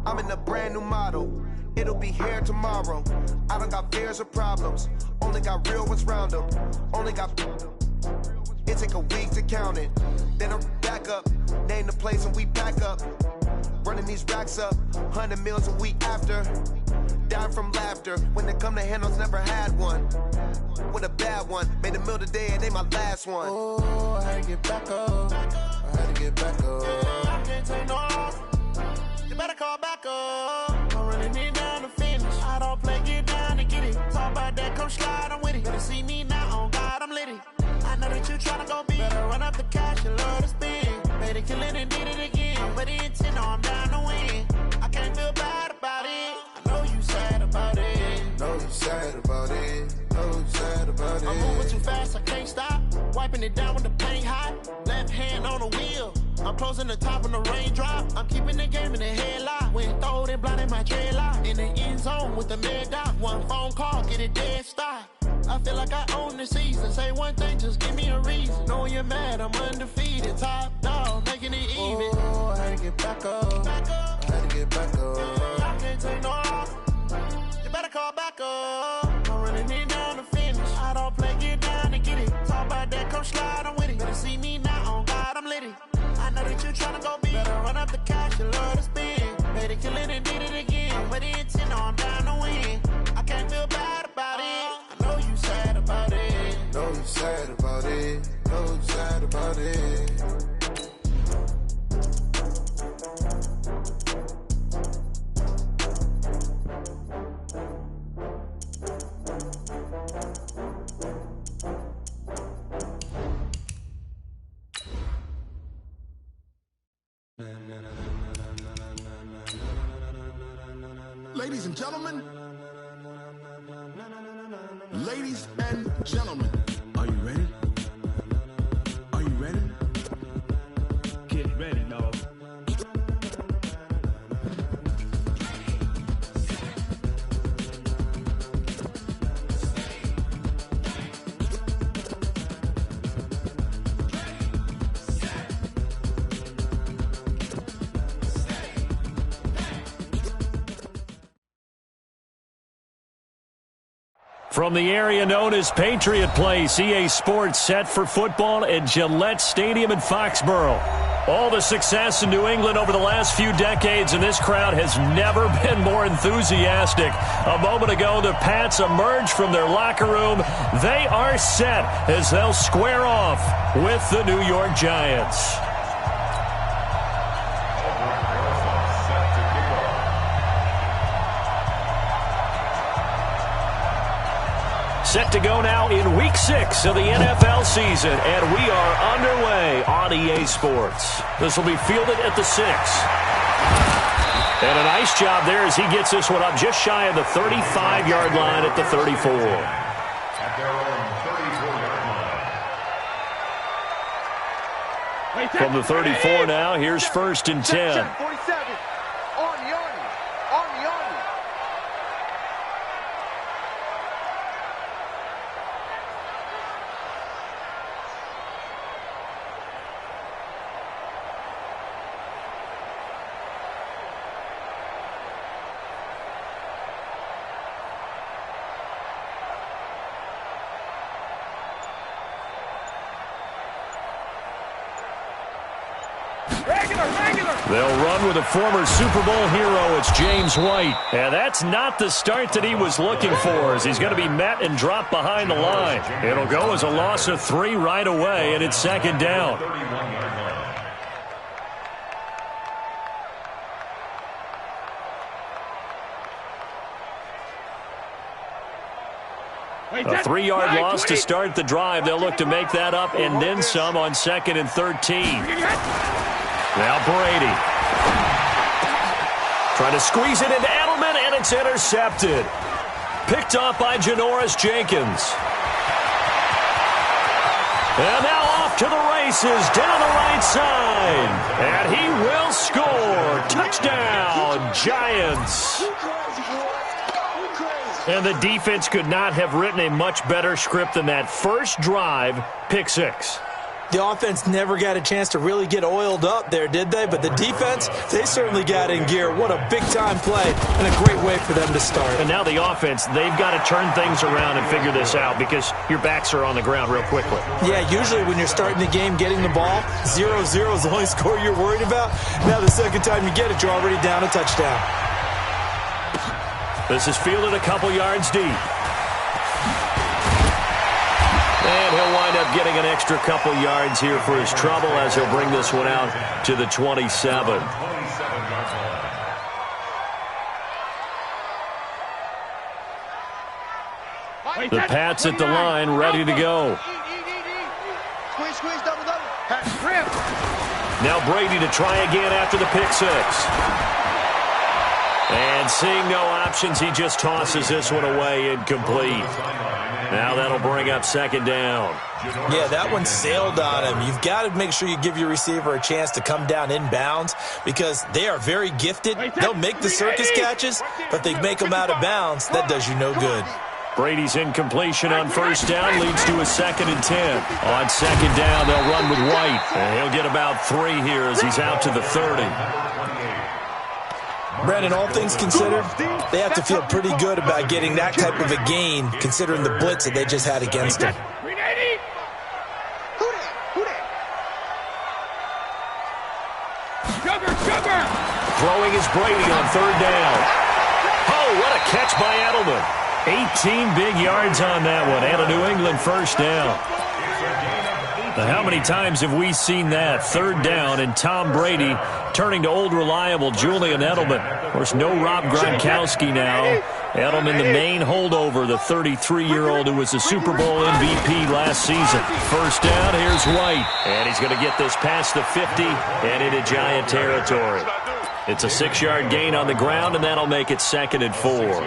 I'm in a brand new model. It'll be here tomorrow. I don't got fears or problems. Only got real ones round them. Only got... It take a week to count it. Then I'm back up. Name the place and we pack up. Running these racks up. 100 meals a week after. Dying from laughter. When they come to handles, never had one. With a bad one. Made a meal today and they my last one. Oh, I had to get back up. I had to get back up. I can't take no off. You better call back up. I'm running it down to finish. I don't play, get down to get it. Talk about that, come slide, I'm with it. Better see me now, on God, I'm litty. I know that you tryna go big. Better run up the cash, you love to spend. Better kill it and did it again. But the intent, no, I'm down to win. I can't feel bad about it. I know you sad about it. Know you sad about it. Know you sad about it. I'm moving too fast, I can't stop. Wiping it down with the paint hot. Left hand on the wheel. I'm closing the top when the raindrop. I'm keeping the game in the headlock. When throwed and blinded my dreadlock. In the end zone with the mad dot. One phone call, get it dead stop. I feel like I own the season. Say one thing, just give me a reason. Knowing you're mad, I'm undefeated. Top dog, making it even. Oh, I had to get back up. I had to get back up. I can't take no off. You better call back up. I'm running it down to finish. I don't play, get down to get it. Talk about that, come slide, I'm with it. Better see me now, on God, I'm litty. I know that you tryna go big. Better run up the cash, you love to spend. Better kill it and did it again. But the intent, no, I'm down to win. I can't feel bad about it. I know you sad about it. Know you sad about it. Know you sad about it. Ladies and gentlemen, ladies and gentlemen, are you ready? Are you ready? Get ready, dog. From the area known as Patriot Place, EA Sports set for football at Gillette Stadium in Foxborough. All the success in New England over the last few decades, and this crowd has never been more enthusiastic. A moment ago, the Pats emerged from their locker room. They are set as they'll square off with the New York Giants. Set to go now in Week 6 of the NFL season, and we are underway on EA Sports. This will be fielded at the 6. And a nice job there as he gets this one up just shy of the 35-yard line at the 34. At their own 34-yard line. From the 34 now, here's 1st and 10. 47. On the army. They'll run with a former Super Bowl hero. It's James White. And that's not the start that he was looking for, as he's going to be met and dropped behind the line. It'll go as a loss of 3 right away, and it's 2nd down. A 3-yard loss to start the drive. They'll look to make that up and then some on 2nd and 13. Now Brady. Trying to squeeze it into Edelman, and it's intercepted. Picked off by Janoris Jenkins. And now off to the races down the right side. And he will score. Touchdown, Giants. And the defense could not have written a much better script than that first drive, pick 6. The offense never got a chance to really get oiled up there, did they? But the defense, they certainly got in gear. What a big-time play and a great way for them to start. And now the offense, they've got to turn things around and figure this out because your backs are on the ground real quickly. Yeah, usually when you're starting the game getting the ball, 0-0 is the only score you're worried about. Now the second time you get it, you're already down a touchdown. This is fielded a couple yards deep. And he'll wind up getting an extra couple yards here for his trouble as he'll bring this one out to the 27. The Pats at the line, ready to go. Now Brady to try again after the pick six. And seeing no options, he just tosses this one away incomplete. Now that'll bring up second down. Yeah, that one sailed on him. You've got to make sure you give your receiver a chance to come down inbounds because they are very gifted. They'll make the circus catches, but they make them out of bounds. That does you no good. Brady's incompletion on first down leads to a 2nd and 10. On second down, they'll run with White. And he'll get about 3 here as he's out to the 30. Brandon, all things considered, they have to feel pretty good about getting that type of a gain considering the blitz that they just had against them. Throwing is Brady on third down. Oh, what a catch by Edelman. 18 big yards on that one, and a New England first down. Now, how many times have we seen that? Third down, and Tom Brady turning to old reliable Julian Edelman. Of course, no Rob Gronkowski now. Edelman, the main holdover, the 33-year-old who was the Super Bowl MVP last season. First down, here's White. And he's going to get this past the 50 and into Giant territory. It's a 6-yard gain on the ground, and that'll make it 2nd and 4.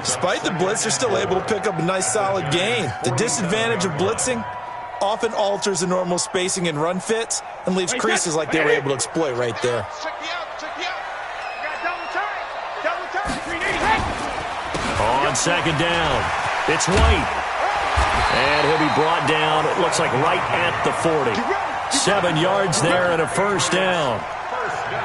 Despite the blitz, they're still able to pick up a nice solid gain. The disadvantage of blitzing often alters the normal spacing and run fits and leaves creases like they were able to exploit right there. On second down, it's White. And he'll be brought down, it looks like right at the 40. 7 yards there and a first down.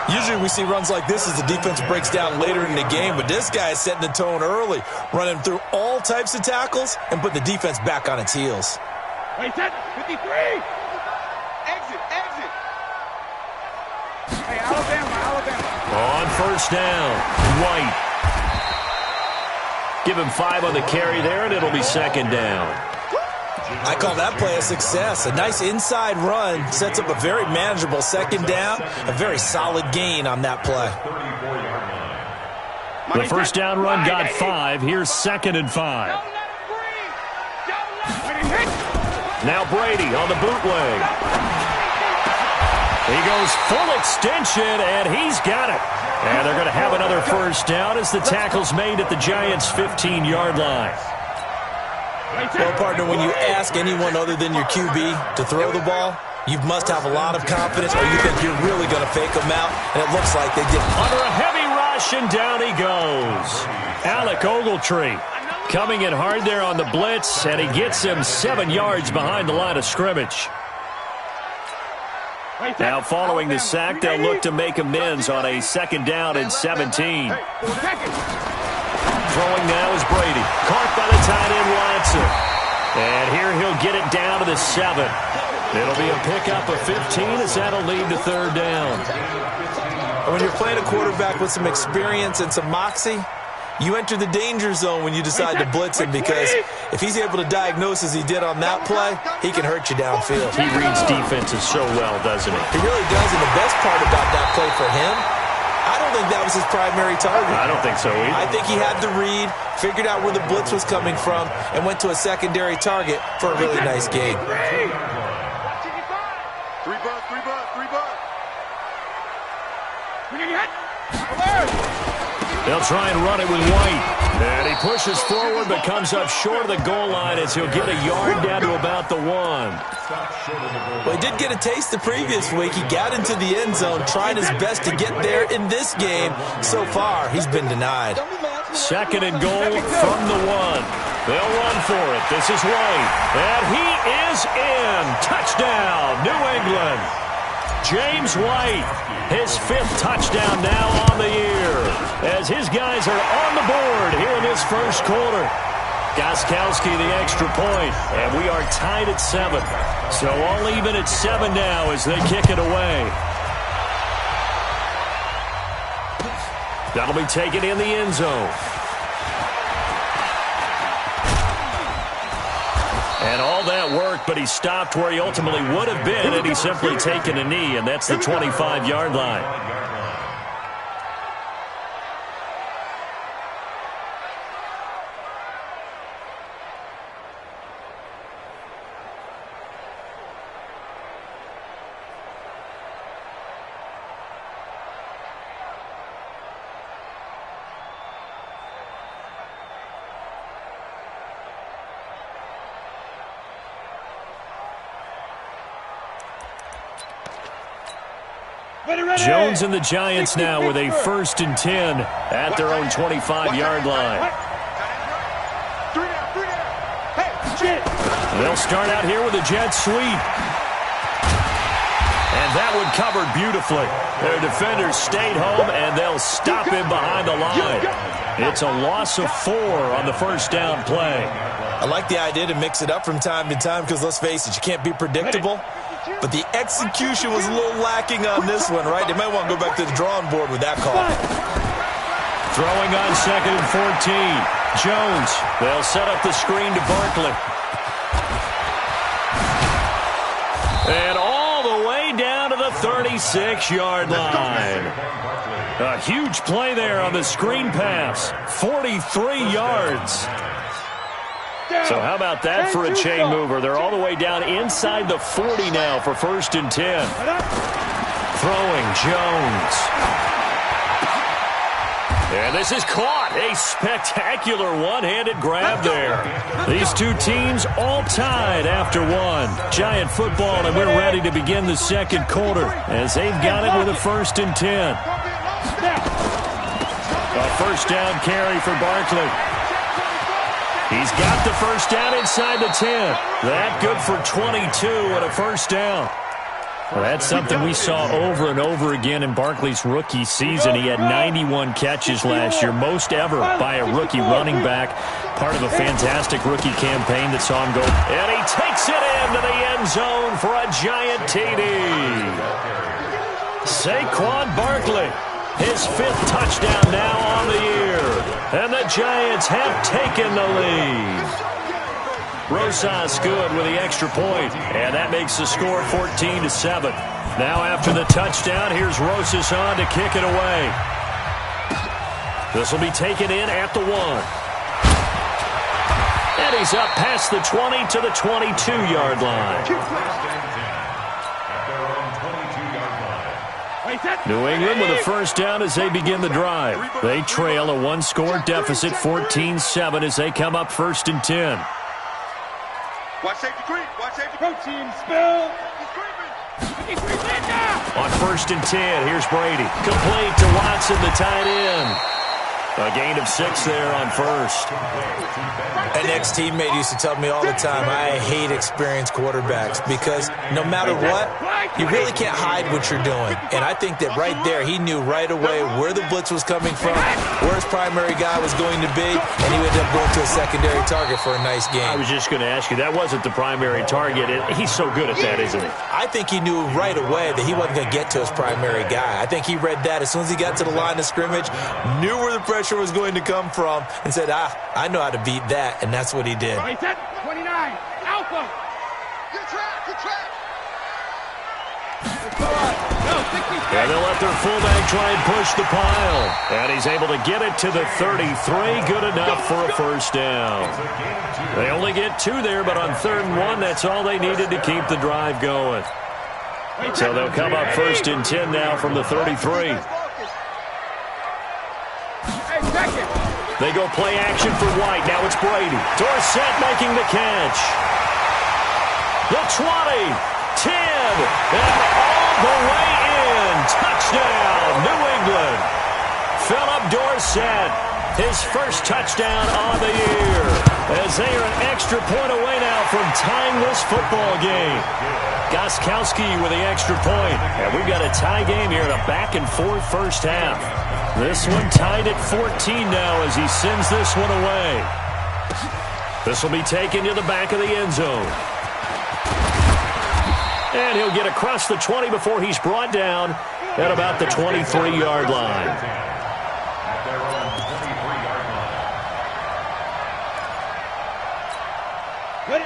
Usually we see runs like this as the defense breaks down later in the game, but this guy is setting the tone early, running through all types of tackles and putting the defense back on its heels. 53. Exit. Hey, Alabama. On first down, White. Give him 5 on the carry there, and it'll be second down. I call that play a success. A nice inside run sets up a very manageable second down, a very solid gain on that play. The first down run got 5. Here's 2nd and 5. Now Brady on the bootleg. He goes full extension, and he's got it. And they're going to have another first down as the tackle's made at the Giants' 15-yard line. Well, partner, when you ask anyone other than your QB to throw the ball, you must have a lot of confidence or you think you're really going to fake them out, and it looks like they did. Under a heavy rush, and down he goes. Alec Ogletree coming in hard there on the blitz, and he gets him 7 yards behind the line of scrimmage. Now following the sack, they'll look to make amends on a 2nd down and 17. Throwing now is Brady. Caught by the tight end Watson. And here he'll get it down to the 7. It'll be a pickup of 15 as that'll lead to third down. When you're playing a quarterback with some experience and some moxie, you enter the danger zone when you decide to blitz him because if he's able to diagnose as he did on that play, he can hurt you downfield. He reads defenses so well, doesn't he? He really does, and the best part about that play for him, I don't think that was his primary target. I don't think so either. I think he had the read, figured out where the blitz was coming from, and went to a secondary target for a really nice gain. 3 bucks. They'll try and run it with White. And he pushes forward but comes up short of the goal line as he'll get a yard down to about the 1. Well, he did get a taste the previous week. He got into the end zone, trying his best to get there in this game. So far, he's been denied. Second and goal from the 1. They'll run for it. This is White. And he is in. Touchdown, New England. James White, his 5th touchdown now on the year, as his guys are on the board here in this first quarter. Gostkowski the extra point, and we are tied at 7. So all even at 7 now as they kick it away. That'll be taken in the end zone. And all that work, but he stopped where he ultimately would have been, and he's simply taken a knee, and that's the 25-yard line. Jones and the Giants now with a 1st and 10 at their own 25-yard line. They'll start out here with a jet sweep. And that one covered beautifully. Their defenders stayed home, and they'll stop him behind the line. It's a loss of 4 on the first down play. I like the idea to mix it up from time to time because, let's face it, you can't be predictable. But the execution was a little lacking on this one, right? They might want to go back to the drawing board with that call. Throwing on 2nd and 14. Jones. They'll set up the screen to Barkley. And all the way down to the 36-yard line. A huge play there on the screen pass. 43 yards. So how about that for a chain mover? They're all the way down inside the 40 now for 1st and 10. Throwing Jones. And this is caught. A spectacular one-handed grab there. These two teams all tied after 1. Giant football, and we're ready to begin the second quarter as they've got it with a 1st and 10. A first down carry for Barkley. He's got the first down inside the 10. That good for 22 and a first down. Well, that's something we saw over and over again in Barkley's rookie season. He had 91 catches last year, most ever by a rookie running back. Part of a fantastic rookie campaign that saw him go. And he takes it into the end zone for a giant TD. Saquon Barkley, his 5th touchdown now on the year. And the Giants have taken the lead. Rosas good with the extra point, and that makes the score 14-7. Now after the touchdown, here's Rosas on to kick it away. This will be taken in at the 1. And he's up past the 20 to the 22-yard line. New England with a first down as they begin the drive. They trail a 1-score deficit, 14-7, as they come up 1st and 10. Watch safety creep. Watch safety creep. Team spill. On 1st and 10, here's Brady. Complete to Watson, the tight end. A gain of 6 there on 1st. An ex-teammate used to tell me all the time, I hate experienced quarterbacks because no matter what, you really can't hide what you're doing. And I think that right there, he knew right away where the blitz was coming from, where his primary guy was going to be, and he ended up going to a secondary target for a nice game. I was just going to ask you, that wasn't the primary target. He's so good at that, isn't he? I think he knew right away that he wasn't going to get to his primary guy. I think he read that as soon as he got to the line of scrimmage, knew where the pressure was going to come from, and said, I know how to beat that, and that's what he did. 29, Alpha. Good track. And they'll let their fullback try and push the pile. And he's able to get it to the 33. Good enough for a first down. They only get 2 there, but on 3rd and 1, that's all they needed to keep the drive going. So they'll come up 1st and 10 now from the 33. They go play action for White. Now it's Brady. Dorsett making the catch. The 20, 10, and all the way in. Touchdown, New England. Philip Dorsett his first touchdown on the year, as they are an extra point away now from tying this football game. Gostkowski with the extra point, and we've got a tie game here in a back-and-forth first half. This one tied at 14 now as he sends this one away. This will be taken to the back of the end zone. And he'll get across the 20 before he's brought down at about the 23-yard line.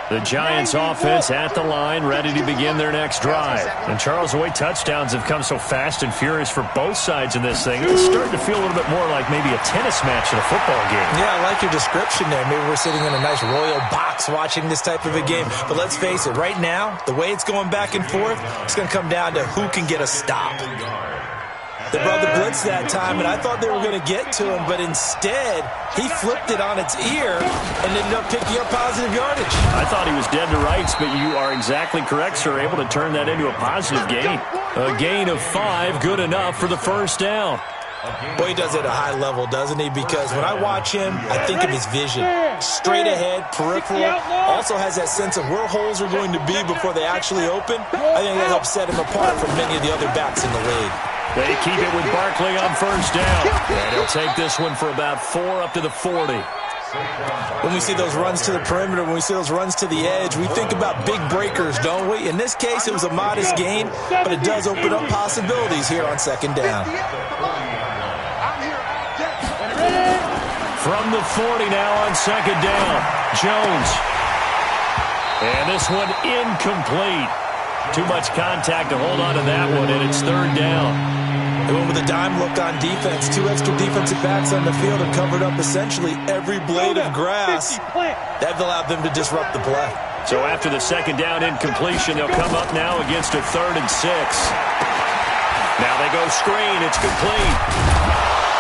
The Giants offense at the line, ready to begin their next drive. And Charles, the way touchdowns have come so fast and furious for both sides in this thing, it's starting to feel a little bit more like maybe a tennis match in a football game. Yeah, I like your description there. Maybe we're sitting in a nice royal box watching this type of a game. But let's face it, right now, the way it's going back and forth, it's going to come down to who can get a stop. They brought the blitz that time, and I thought they were going to get to him, but instead, he flipped it on its ear and ended up picking up positive yardage. I thought he was dead to rights, but you are exactly correct, sir. Able to turn that into a positive gain. A gain of 5, good enough for the first down. Boy, he does it at a high level, doesn't he? Because when I watch him, I think of his vision. Straight ahead, peripheral. Also has that sense of where holes are going to be before they actually open. I think that helps set him apart from many of the other backs in the league. They keep it with Barkley on first down. And he'll take this one for about 4 up to the 40. When we see those runs to the perimeter, when we see those runs to the edge, we think about big breakers, don't we? In this case, it was a modest gain, but it does open up possibilities here on second down. From the 40 now on second down, Jones. And this one incomplete. Too much contact to hold on to that one, and it's third down. They went with a dime look on defense. 2 extra defensive backs on the field and covered up essentially every blade of grass. That allowed them to disrupt the play. So after the second down incompletion, they'll come up now against a 3rd and 6. Now they go screen. It's complete.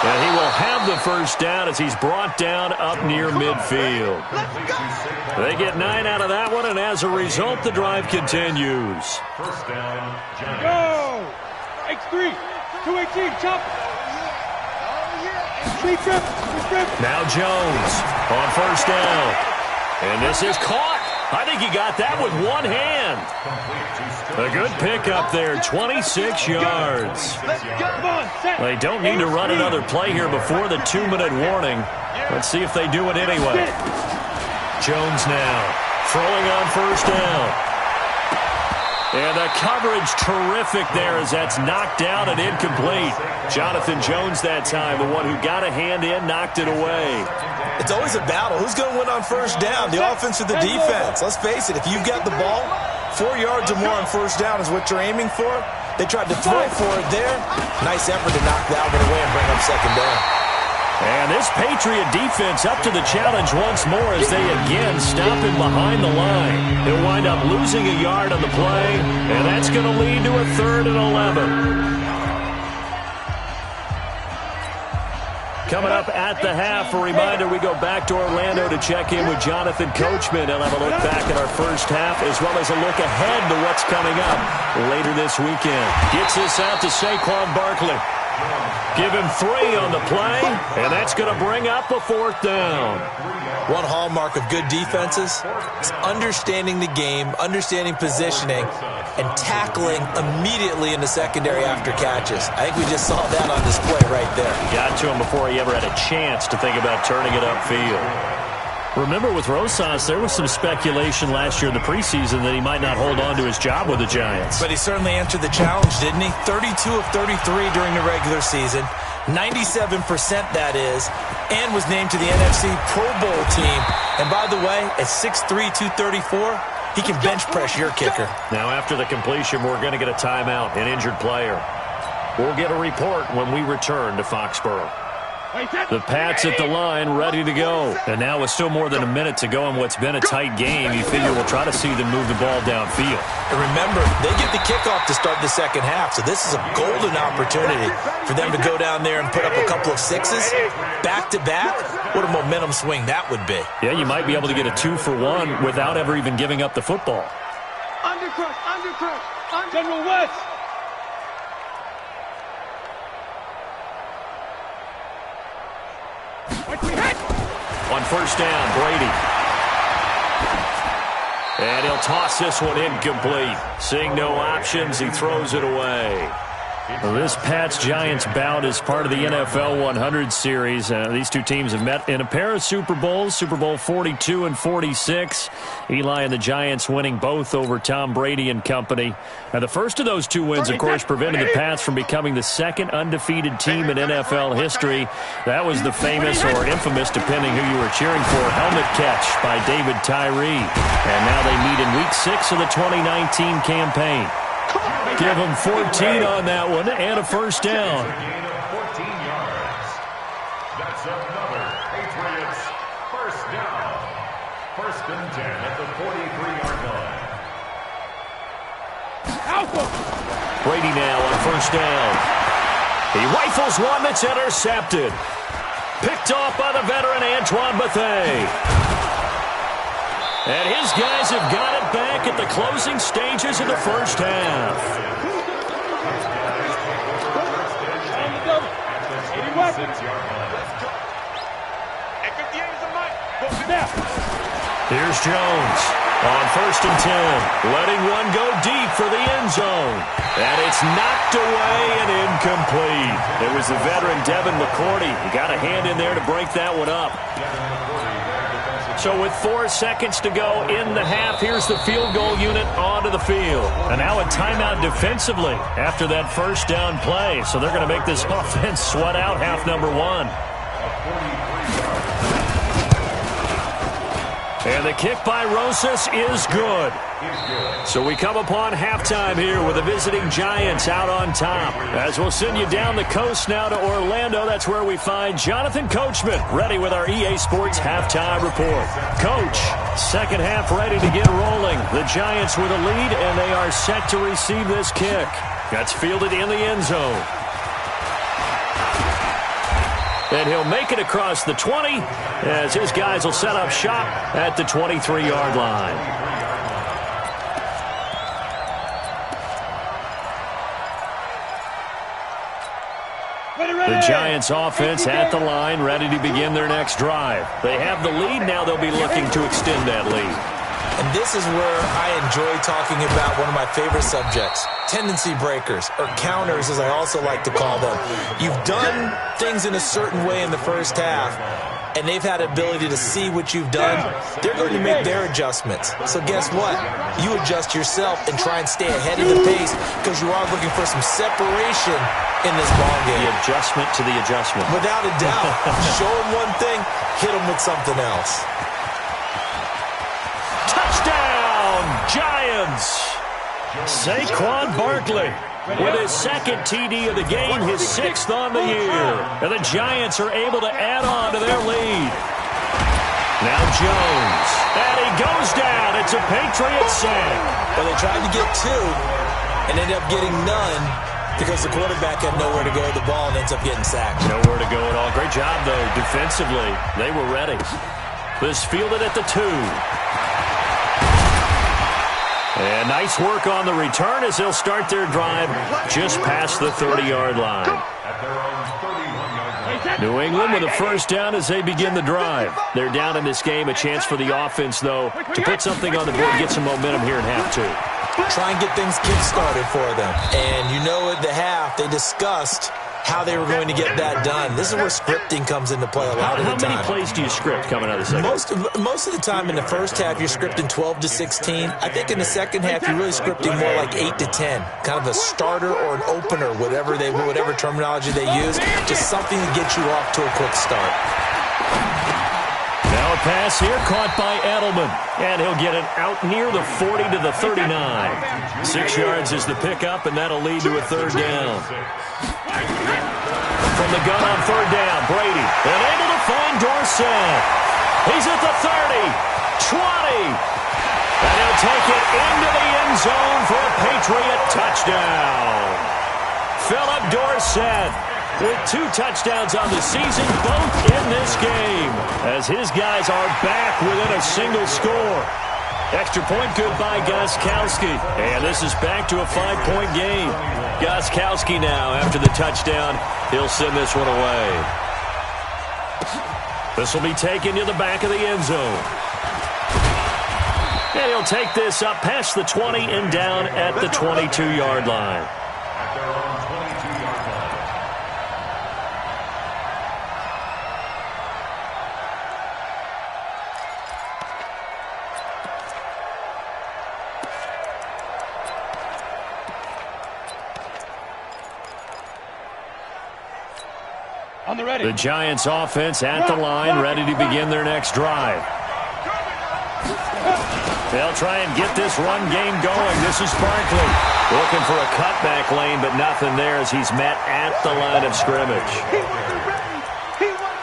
And he will have the first down as he's brought down up near midfield. They get 9 out of that one, and as a result, the drive continues. First down, Giants. Go! X3, 218, chop. Now Jones on first down. And this is caught. I think he got that with one hand. A good pickup there, 26 yards. They don't need to run another play here before the 2-minute warning. Let's see if they do it anyway. Jones now throwing on first down. And the coverage terrific there as that's knocked down and incomplete. Jonathan Jones that time, the one who got a hand in, knocked it away. It's always a battle. Who's going to win on first down, the offense or the defense? Let's face it, if you've got the ball, 4 yards or more on first down is what you're aiming for. They tried to throw for it there. Nice effort to knock that one away and bring up second down. And this Patriot defense up to the challenge once more as they again stop him behind the line. He'll wind up losing a yard on the play, and that's going to lead to a 3rd and 11. Coming up at the half, a reminder, we go back to Orlando to check in with Jonathan Coachman and have a look back at our first half as well as a look ahead to what's coming up later this weekend. Gets this out to Saquon Barkley. Give him 3 on the play, and that's going to bring up a 4th down. One hallmark of good defenses is understanding the game, understanding positioning, and tackling immediately in the secondary after catches. I think we just saw that on display right there. Got to him before he ever had a chance to think about turning it upfield. Remember, with Rosas, there was some speculation last year in the preseason that he might not hold on to his job with the Giants. But he certainly answered the challenge, didn't he? 32 of 33 during the regular season, 97% that is, and was named to the NFC Pro Bowl team. And by the way, at 6'3", 234, he can bench press your kicker. Now, after the completion, we're going to get a timeout, an injured player. We'll get a report when we return to Foxborough. The Pats at the line, ready to go. And now with still more than a minute to go in what's been a tight game, you figure we'll try to see them move the ball downfield. And remember, they get the kickoff to start the second half, so this is a golden opportunity for them to go down there and put up a couple of 6s back-to-back. What a momentum swing that would be. Yeah, you might be able to get a 2-for-1 without ever even giving up the football. Undercrush, General West. On first down, Brady. And he'll toss this one incomplete. Seeing no options, he throws it away. Well, this Pats-Giants bout is part of the NFL 100 series. These two teams have met in a pair of Super Bowls, Super Bowl 42 and 46. Eli and the Giants winning both over Tom Brady and company. Now, the first of those two wins, of course, prevented the Pats from becoming the second undefeated team in NFL history. That was the famous or infamous, depending who you were cheering for, helmet catch by David Tyree. And now they meet in Week 6 of the 2019 campaign. Give them 14 on that one and a first down. Gain of 14 yards. That's another Patriots first down. First and 10 at the 43-yard line. Brady now on first down. He rifles one that's intercepted. Picked off by the veteran Antoine Bethea. And his guys have got it back at the closing stages of the first half. Here's Jones on first and 10, letting one go deep for the end zone. And it's knocked away and incomplete. It was the veteran Devin McCourty. He got a hand in there to break that one up. So with 4 seconds to go in the half, here's the field goal unit onto the field. And now a timeout defensively after that first down play. So they're going to make this offense sweat out half number 1. And the kick by Rosas is good. So we come upon halftime here with the visiting Giants out on top. As we'll send you down the coast now to Orlando, that's where we find Jonathan Coachman ready with our EA Sports halftime report. Coach, second half ready to get rolling. The Giants with a lead, and they are set to receive this kick. That's fielded in the end zone. And he'll make it across the 20 as his guys will set up shop at the 23-yard line. The Giants offense at the line, ready to begin their next drive. They have the lead. Now they'll be looking to extend that lead. And this is where I enjoy talking about one of my favorite subjects, tendency breakers, or counters as I also like to call them. You've done things in a certain way in the first half, and they've had the ability to see what you've done. They're going to make their adjustments. So guess what? You adjust yourself and try and stay ahead of the pace because you are looking for some separation in this ballgame. The adjustment to the adjustment. Without a doubt. Show them one thing, hit them with something else. Touchdown, Giants! Saquon Barkley with his second TD of the game, his 6th on the year. And the Giants are able to add on to their lead. Now Jones. And he goes down. It's a Patriots sack. Well, they tried to get 2 and ended up getting none because the quarterback had nowhere to go with the ball and ends up getting sacked. Nowhere to go at all. Great job, though, defensively. They were ready. This fielded at the 2. And nice work on the return as they'll start their drive just past the 30-yard line. New England with a first down as they begin the drive. They're down in this game. A chance for the offense, though, to put something on the board, get some momentum here in half 2. Try and get things kick-started for them. And you know at the half, they discussed how they were going to get that done. This is where scripting comes into play a lot of the time. How many plays do you script coming out of the second? Most of the time in the first half, you're scripting 12 to 16. I think in the second half, you're really scripting more like 8 to 10. Kind of a starter or an opener, whatever terminology they use. Just something to get you off to a quick start. Now a pass here caught by Edelman. And he'll get it out near the 40 to the 39. 6 yards is the pickup, and that'll lead to a third down. From the gun on third down, Brady. And able to find Dorsett. He's at the 30, 20. And he'll take it into the end zone for a Patriot touchdown. Philip Dorsett with 2 touchdowns on the season, both in this game, as his guys are back within a single score. Extra point good by Gostkowski. And this is back to a 5-point game. Gostkowski now, after the touchdown, he'll send this one away. This will be taken to the back of the end zone. And he'll take this up past the 20 and down at the 22-yard line. At their own 22-yard line. On the ready. The Giants offense at the line, ready to begin their next drive. They'll try and get this run game going. This is Barkley looking for a cutback lane, but nothing there as he's met at the line of scrimmage.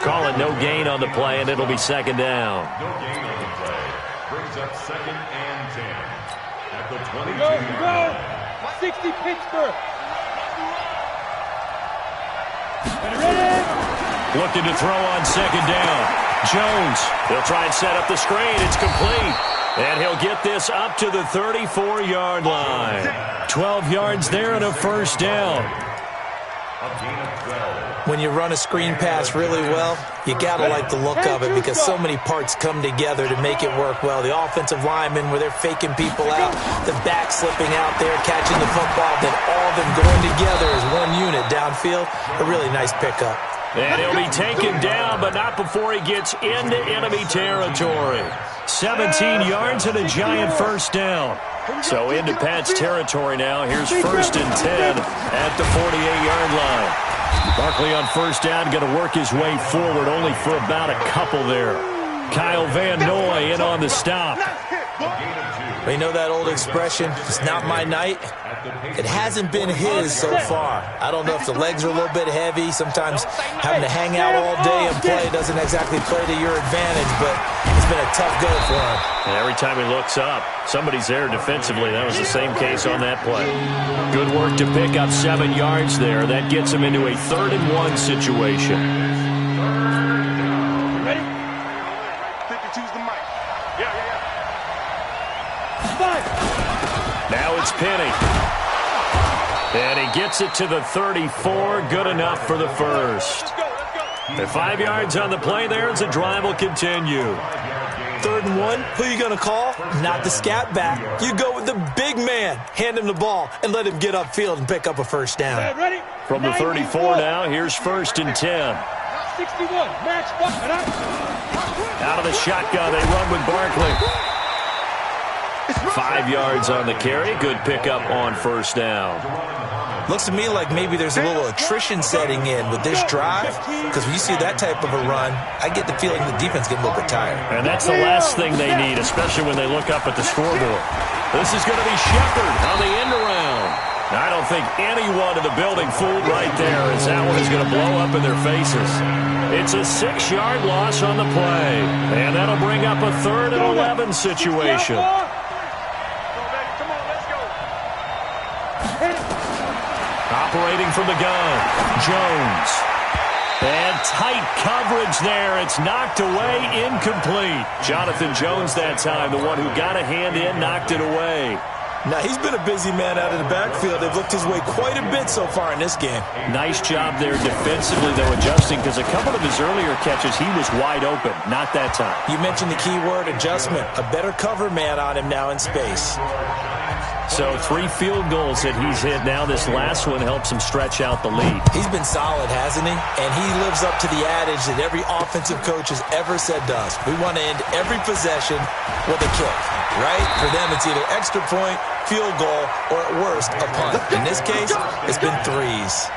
Calling no gain on the play, and it'll be second down. No gain on the play. Brings up 2nd and 10. At the 22-yard Go. line. 60 Pittsburgh. Ready? Looking to throw on second down. Jones, he'll try and set up the screen. It's complete. And he'll get this up to the 34-yard line. 12 yards there and a first down. A gain of 12. When you run a screen pass really well, you got to like the look of it because so many parts come together to make it work well. The offensive linemen, where they're faking people out, the back slipping out there, catching the football, then all of them going together as one unit downfield. A really nice pickup. And he'll be taken down, but not before he gets into enemy territory. 17 yards and a Giant first down. So into Pat's territory now. Here's 1st and 10 at the 48-yard line. Barkley on first down, going to work his way forward, only for about a couple there. Kyle Van Noy in on the stop. You know that old expression, it's not my night? It hasn't been his so far. I don't know if the legs are a little bit heavy. Sometimes having to hang out all day and play doesn't exactly play to your advantage, but it's been a tough go for him. And every time he looks up, somebody's there defensively. That was the same case on that play. Good work to pick up 7 yards there. That gets him into a 3rd and 1 situation. Ready? Choose the mic. Yeah. Now it's Penny. And he gets it to the 34. Good enough for the first. The 5 yards on the play there as the drive will continue. 3rd and 1, who are you going to call? Not the scat back. You go with the big man. Hand him the ball and let him get upfield and pick up a first down. Ready? From the 34 now, here's 1st and 10. 61. Match. Out of the shotgun, they run with Barkley. 5 yards on the carry. Good pickup on first down. Looks to me like maybe there's a little attrition setting in with this drive, because when you see that type of a run, I get the feeling the defense getting a little bit tired. And that's the last thing they need, especially when they look up at the scoreboard. This is going to be Shepard on the end around. I don't think anyone in the building fooled right there, as that one is going to blow up in their faces. It's a 6-yard loss on the play, and that'll bring up a 3rd and 11 situation. Operating from the gun, Jones. And tight coverage there. It's knocked away, incomplete. Jonathan Jones that time, the one who got a hand in, knocked it away. Now, he's been a busy man out of the backfield. They've looked his way quite a bit so far in this game. Nice job there defensively, though, adjusting, because a couple of his earlier catches, he was wide open. Not that time. You mentioned the key word, adjustment. A better cover man on him now in space. So 3 field goals that he's hit now. This last one helps him stretch out the lead. He's been solid, hasn't he? And he lives up to the adage that every offensive coach has ever said to us. We want to end every possession with a kick, right? For them, it's either extra point, field goal, or at worst, a punt. In this case, it's been 3s.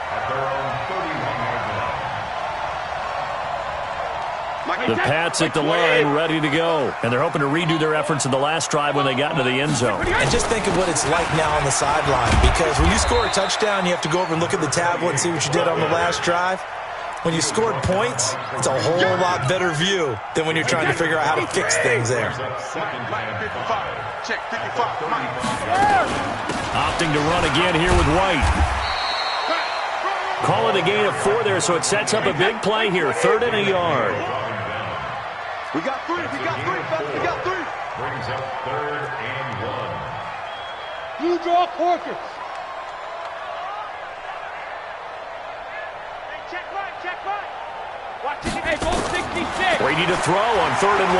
The Pats at the line, ready to go. And they're hoping to redo their efforts in the last drive when they got into the end zone. And just think of what it's like now on the sideline. Because when you score a touchdown, you have to go over and look at the tablet and see what you did on the last drive. When you scored points, it's a whole lot better view than when you're trying to figure out how to fix things there. Opting to run again here with White. Calling a gain of 4 there, so it sets up a big play here. 3rd and a yard. We got 3. We got 3. We got 3. Brings up 3rd and 1. Blue draw quarters. Check right. Watch it. Hey, go Brady to throw on 3rd and 1.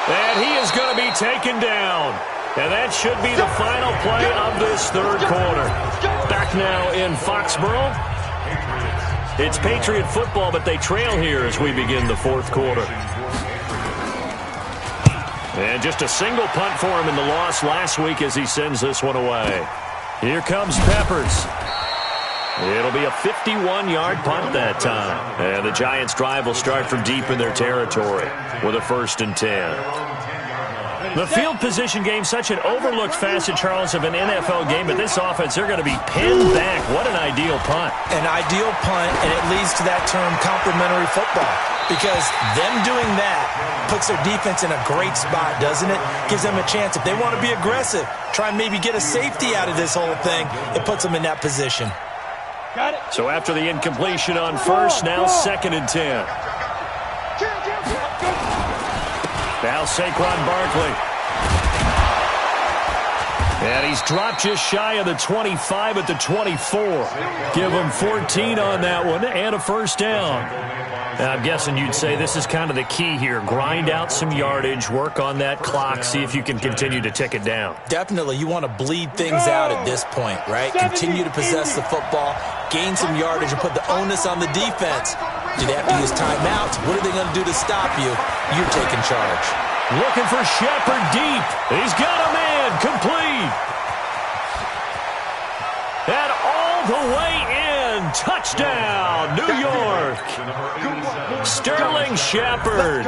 And he is going to be taken down. And that should be the final play of this 3rd quarter. Back now in Foxborough. It's Patriot football, but they trail here as we begin the 4th quarter. And just a single punt for him in the loss last week as he sends this one away. Here comes Peppers. It'll be a 51-yard punt that time. And the Giants' drive will start from deep in their territory with a 1st and 10. The field position game, such an overlooked facet, Charles, of an NFL game. But this offense, they're going to be pinned back. What an ideal punt. An ideal punt, and it leads to that term complementary football. Because them doing that puts their defense in a great spot, doesn't it? Gives them a chance. If they want to be aggressive, try and maybe get a safety out of this whole thing, it puts them in that position. Got it. So after the incompletion on 1st, now 2nd and 10. Now Saquon Barkley. And he's dropped just shy of the 25 at the 24. Give him 14 on that one and a 1st down. Now, I'm guessing you'd say this is kind of the key here. Grind out some yardage, work on that clock, see if you can continue to tick it down. Definitely. You want to bleed things out at this point, right? Continue to possess the football, gain some yardage, and put the onus on the defense. Do they have to use timeouts? What are they going to do to stop you? You're taking charge. Looking for Shepard deep. He's got a man complete. And all the way in. Touchdown, New York. Sterling Shepard,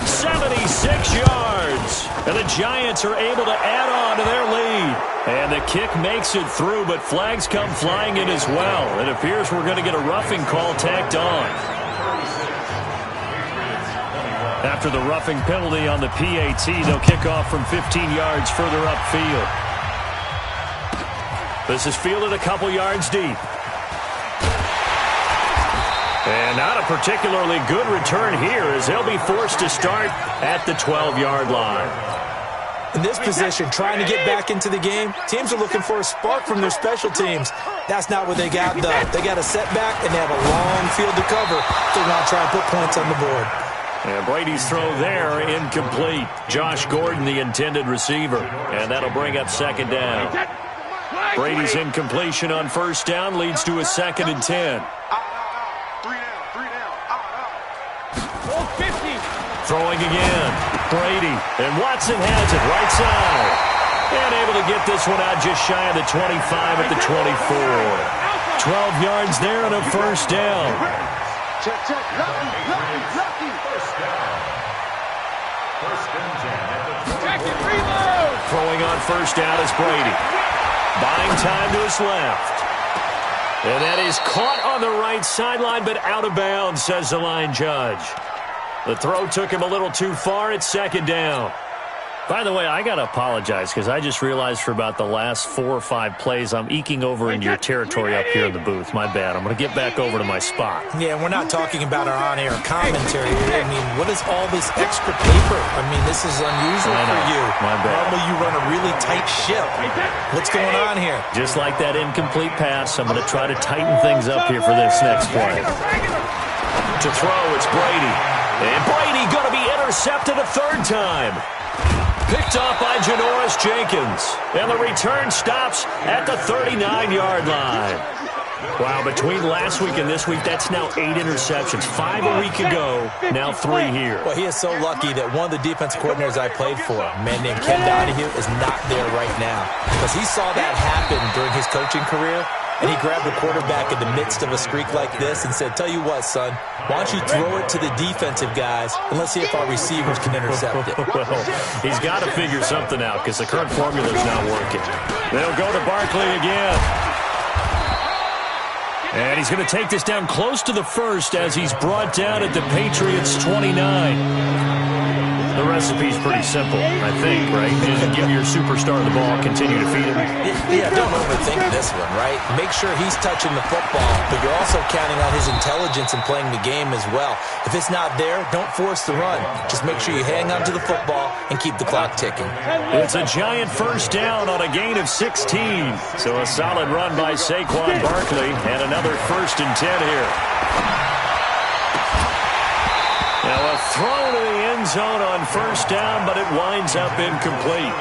76 yards. And the Giants are able to add on to their lead. And the kick makes it through, but flags come flying in as well. It appears we're going to get a roughing call tacked on. After the roughing penalty on the PAT, they'll kick off from 15 yards further upfield. This is fielded a couple yards deep. And not a particularly good return here as they'll be forced to start at the 12-yard line. In this position, trying to get back into the game, teams are looking for a spark from their special teams. That's not what they got, though. They got a setback, and they have a long field to cover. They want to try and put points on the board. And Brady's throw there, incomplete. Josh Gordon, the intended receiver. And that'll bring up 2nd down. Brady's incompletion on 1st down leads to a 2nd and 10. Throwing again. Brady. And Watson has it right side. And able to get this one out just shy of the 25 at the 24. 12 yards there and a 1st down. Check. Lucky. 1st down. 1st and 10 at the 20. Throwing on 1st down is Brady. Buying time to his left. And that is caught on the right sideline, but out of bounds, says the line judge. The throw took him a little too far. It's 2nd down. By the way, I got to apologize because I just realized for about the last 4 or 5 plays, I'm eking over into your territory up here in the booth. My bad. I'm going to get back over to my spot. Yeah, we're not talking about our on-air commentary. I mean, what is all this extra paper? I mean, this is unusual for you. My bad. Normally you run a really tight ship. What's going on here? Just like that incomplete pass, I'm going to try to tighten things up here for this next play. To throw, it's Brady. And Brady going to be intercepted a 3rd time. Picked off by Janoris Jenkins. And the return stops at the 39-yard line. Wow, between last week and this week, that's now 8 interceptions. 5 a week ago, now 3 here. Well, he is so lucky that one of the defense coordinators I played for, a man named Ken Donahue, is not there right now. Because he saw that happen during his coaching career, and he grabbed the quarterback in the midst of a streak like this and said, tell you what, son, why don't you throw it to the defensive guys, and let's see if our receivers can intercept it. Well, he's got to figure something out because the current formula is not working. They'll go to Barkley again. And he's going to take this down close to the 1st as he's brought down at the Patriots' 29. The recipe's pretty simple, I think, right? Just give your superstar the ball, continue to feed him. Yeah, don't overthink this one, right? Make sure he's touching the football, but you're also counting on his intelligence in playing the game as well. If it's not there, don't force the run. Just make sure you hang on to the football and keep the clock ticking. It's a giant 1st down on a gain of 16. So a solid run by Saquon Barkley and another 1st and 10 here. zone on first down, but it winds up incomplete.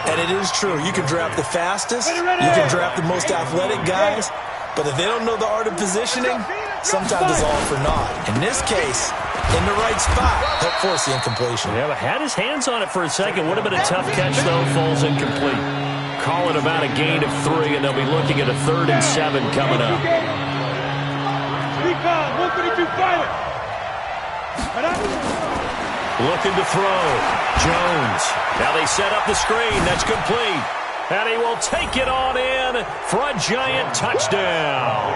And it is true. You can draft the fastest. You can draft the most athletic guys. But if they don't know the art of positioning, sometimes it's all for naught. In this case, in the right spot, help force the incompletion. Yeah, but had his hands on it for a second. Would have been a tough catch, though. Falls incomplete. Call it about a gain of 3, and they'll be looking at a 3rd and 7 coming up. Recon, 132 pilot. Looking to throw. Jones. Now they set up the screen. That's complete. And he will take it on in for a giant touchdown.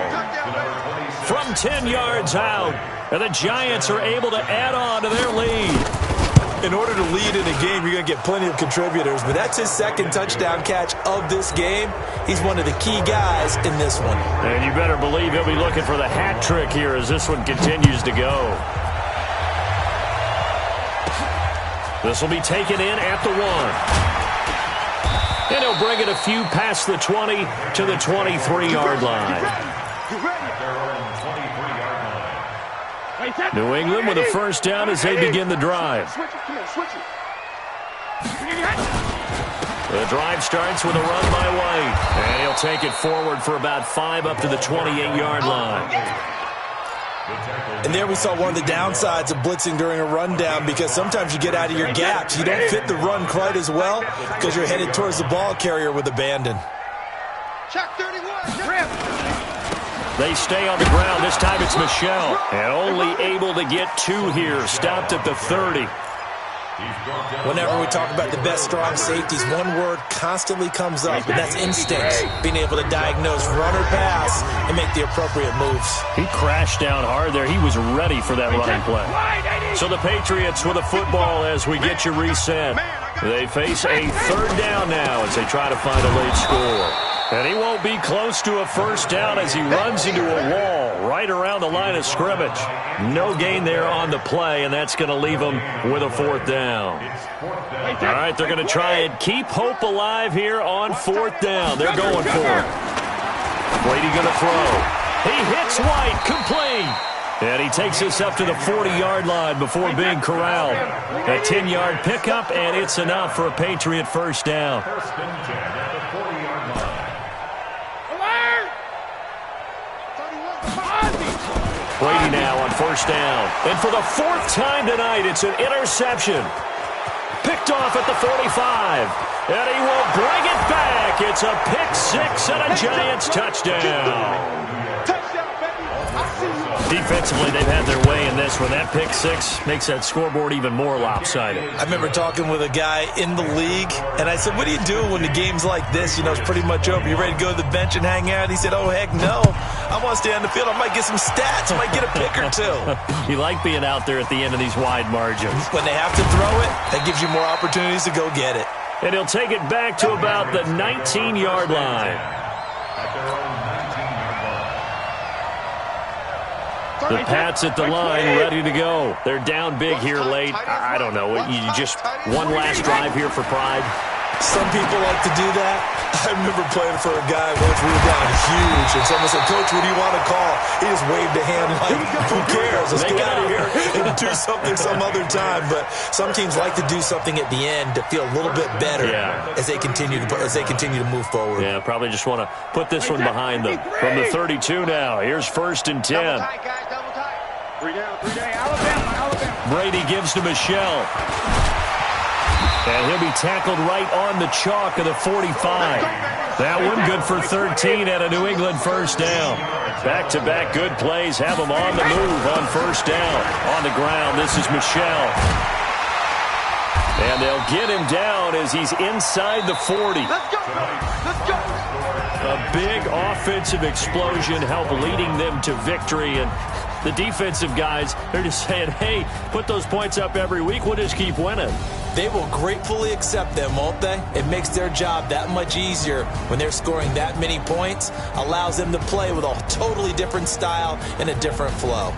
From 10 yards out. And the Giants are able to add on to their lead. In order to lead in a game, you're going to get plenty of contributors. But that's his 2nd touchdown catch of this game. He's one of the key guys in this one. And you better believe he'll be looking for the hat trick here as this one continues to go. This will be taken in at the 1. And he'll bring it a few past the 20 to the 23-yard line. New England with a first down as they begin the drive. The drive starts with a run by White. And he'll take it forward for about 5 up to the 28-yard line. And there we saw one of the downsides of blitzing during a rundown, because sometimes you get out of your gaps. You don't fit the run quite as well because you're headed towards the ball carrier with abandon. Check 31. They stay on the ground. This time it's Michel. And only able to get 2 here. Stopped at the 30. Whenever we talk about the best strong safeties, one word constantly comes up, and that's instincts. Being able to diagnose run or pass and make the appropriate moves. He crashed down hard there. He was ready for that running play. So the Patriots with a football as we get you reset. They face a 3rd down now as they try to find a late score. And he won't be close to a first down as he runs into a wall right around the line of scrimmage. No gain there on the play, and that's going to leave him with a 4th down. All right, they're going to try and keep hope alive here on 4th down. They're going for it. Brady going to throw. He hits White, complete. And he takes us up to the 40-yard line before being corralled. A 10-yard pickup, and it's enough for a Patriot first down. Brady now on first down. And for the 4th time tonight, it's an interception. Picked off at the 45. And he will bring it back. It's a pick 6 and a Giants touchdown. Defensively, they've had their way in this one. That pick 6 makes that scoreboard even more lopsided. I remember talking with a guy in the league, and I said, what do you do when the game's like this? You know, it's pretty much over. You ready to go to the bench and hang out? He said, oh, heck no. I want to stay on the field. I might get some stats. I might get a pick or 2. You like being out there at the end of these wide margins. When they have to throw it, that gives you more opportunities to go get it. And he'll take it back to about the 19-yard line. The Pats at the line, ready to go. They're down big here late. I don't know. You just one last drive here for pride. Some people like to do that. I remember playing for a guy once. We were down huge, and someone said, Coach, what do you want to call? He just waved a hand like, who cares? Let's get out of here and do something some other time. But some teams like to do something at the end to feel a little bit better as they continue to move forward. Yeah, probably just want to put this one behind them. From the 32 now, here's 1st and 10. Alabama. Brady gives to Michel. And he'll be tackled right on the chalk of the 45. That one good for 13 and a New England first down. Back-to-back good plays have him on the move on first down. On the ground, this is Michel. And they'll get him down as he's inside the 40. Let's go. A big offensive explosion helped leading them to victory. And the defensive guys, they're just saying, hey, put those points up every week. We'll just keep winning. They will gratefully accept them, won't they? It makes their job that much easier when they're scoring that many points. Allows them to play with a totally different style and a different flow.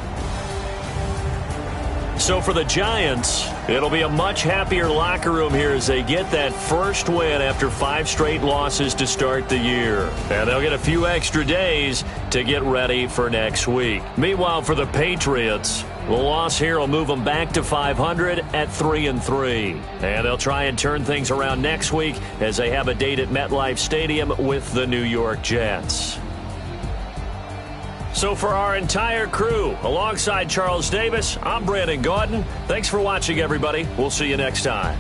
So for the Giants, It'll be a much happier locker room here as they get that first win after 5 straight losses to start the year. And they'll get a few extra days to get ready for next week. Meanwhile, for the Patriots, the loss here will move them back to 500 at 3-3. And they'll try and turn things around next week as they have a date at MetLife Stadium with the New York Jets. So for our entire crew, alongside Charles Davis, I'm Brandon Gaudin. Thanks for watching, everybody. We'll see you next time.